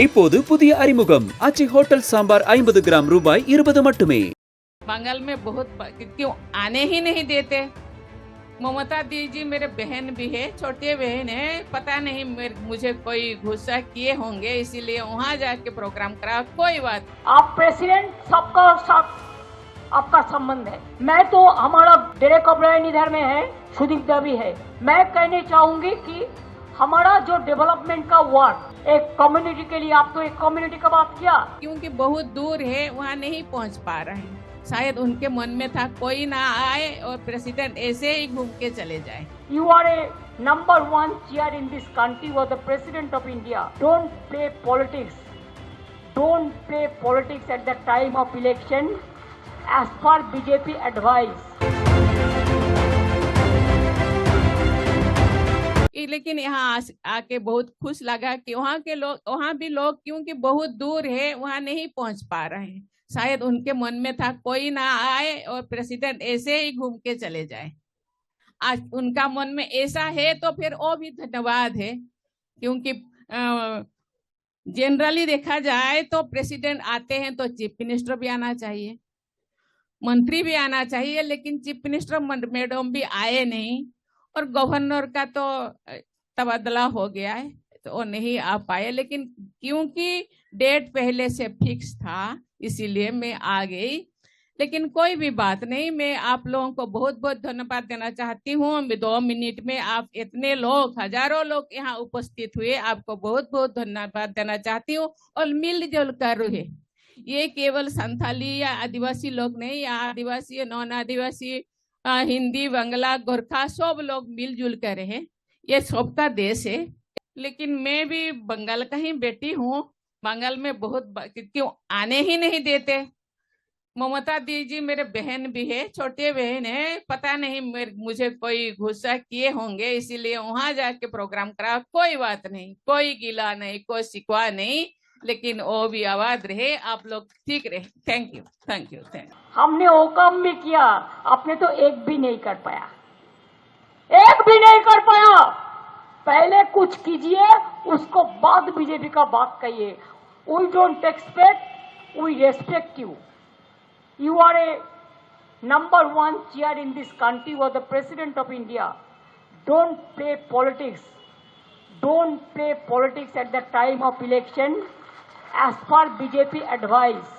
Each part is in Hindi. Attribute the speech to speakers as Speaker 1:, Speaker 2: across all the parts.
Speaker 1: இப்போது புதிய அறிமுகம் ஆச்சி ஹோட்டல் சாம்பார் 50 கிராம் ரூபாய் 20 மட்டுமே।
Speaker 2: बंगाल में बहुत क्यों आने ही नहीं देते। ममता दीदी मेरे बहन भी है, छोटे बहन है, पता नहीं मुझे कोई गुस्सा किए होंगे इसीलिए वहाँ जाके प्रोग्राम करा। कोई बात,
Speaker 3: आप प्रेसिडेंट सबका साथ आपका संबंध है। मैं तो हमारा डेरेक ओब्रायन इधर में है, सुदीप दा भी है। मैं कहने चाहूंगी कि हमारा जो डेवलपमेंट का वर्क एक कम्युनिटी के लिए, आप तो एक कम्युनिटी का बात किया,
Speaker 2: क्योंकि बहुत दूर है वहाँ नहीं पहुँच पा रहे हैं। शायद उनके मन में था कोई ना आए और प्रेसिडेंट ऐसे ही घूम के चले जाए।
Speaker 3: You are a number one chair in this country, was the president of India. Don't play politics. Don't play politics at the time of election as per BJP advice.
Speaker 2: लेकिन यहाँ आके बहुत खुश लगा कि वहाँ भी लोग क्योंकि बहुत दूर है वहाँ नहीं पहुँच पा रहे हैं। शायद उनके मन में था कोई ना आए और प्रेसिडेंट ऐसे ही घूम के चले जाए। आज उनका मन में ऐसा है तो फिर वो भी धन्यवाद है, क्योंकि जनरली देखा जाए तो प्रेसिडेंट आते हैं तो चीफ मिनिस्टर भी आना चाहिए, मंत्री भी आना चाहिए, लेकिन चीफ मिनिस्टर मैडम भी आए नहीं और गवर्नर का तो तबादला हो गया है तो वो नहीं आ पाए। लेकिन क्योंकि डेट पहले से फिक्स था इसीलिए मैं आ गई। लेकिन कोई भी बात नहीं, मैं आप लोगों को बहुत बहुत धन्यवाद देना चाहती हूँ। 2 मिनट में आप इतने लोग, हजारों लोग यहाँ उपस्थित हुए, आपको बहुत बहुत धन्यवाद देना चाहती हूँ। और मिलजुल कर रहे, ये केवल संथाली या आदिवासी लोग नहीं, यहाँ आदिवासी, नॉन आदिवासी, हिंदी, बांग्ला, गोरखा सब लोग मिलजुल कर रहे हैं। ये सबका देश है। लेकिन मैं भी बंगाल का ही बेटी हूँ। बंगाल में बहुत क्यों आने ही नहीं देते। ममता दीदी मेरे बहन भी है, छोटे बहन है, पता नहीं मुझे कोई गुस्सा किए होंगे इसीलिए वहाँ जाके प्रोग्राम करा। कोई बात नहीं, कोई गिला नहीं, कोई शिकवा नहीं, लेकिन वो भी आबाद रहे, आप लोग ठीक रहे। Thank you, thank you, thank you.
Speaker 3: हमने वो काम भी किया, आपने तो एक भी नहीं कर पाया, एक भी नहीं कर पाया। पहले कुछ कीजिए, उसको बाद बीजेपी का बात कहिए। We don't expect, we respect you. You are a number one chair in this country, was the president of India. Don't play politics. Don't play politics at the time of election as per BJP advice.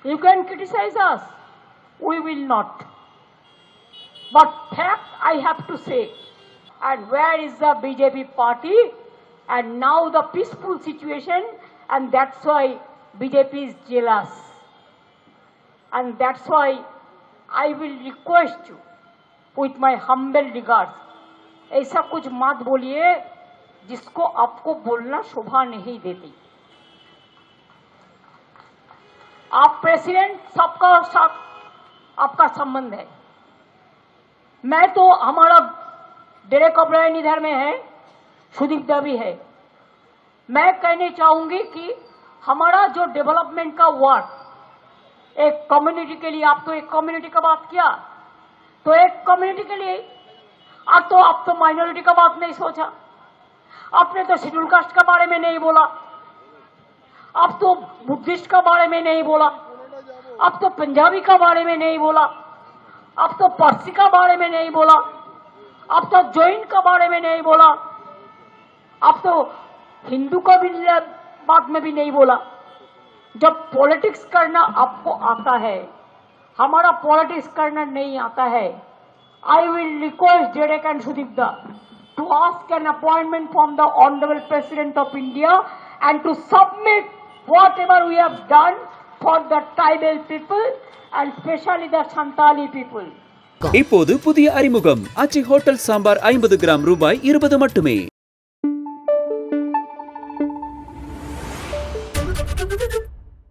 Speaker 3: You can criticize us, we will not. But fact I have to say, and where is the BJP party? And now the peaceful situation, and that's why BJP is jealous. And that's why I will request you with my humble regards, ऐसा कुछ मत बोलिए जिसको आपको बोलना शोभा नहीं देती। आप प्रेसिडेंट सबका साथ आपका संबंध है। मैं तो हमारा डेरेक ओब्रायन इधर में है, सुदीप दा भी है। मैं कहने चाहूंगी कि हमारा जो डेवलपमेंट का वर्क एक कम्युनिटी के लिए, आप तो एक कम्युनिटी का बात किया, तो एक कम्युनिटी के लिए आप तो माइनॉरिटी का बात नहीं सोचा। आपने तो शेड्यूल कास्ट का बारे में नहीं बोला, आप तो बुद्धिस्ट का बारे में नहीं बोला, आप तो पंजाबी का बारे में नहीं बोला, आप तो पारसी का बारे में नहीं बोला, आप तो जैन का बारे में नहीं बोला, आप तो हिंदू का भी बात में भी नहीं बोला। जब पॉलिटिक्स करना आपको आता है, हमारा पॉलिटिक्स करना नहीं आता है, I will request Derek and Sudeep da to ask an appointment from the Honorable President of India and to submit whatever we have done for the tribal people and especially the Santali people.
Speaker 1: இப்போது புதிய அறிமுகம் ஆச்சி ஹோட்டல் சாம்பார் 50 கிராம் ரூபாய் 20 மட்டுமே।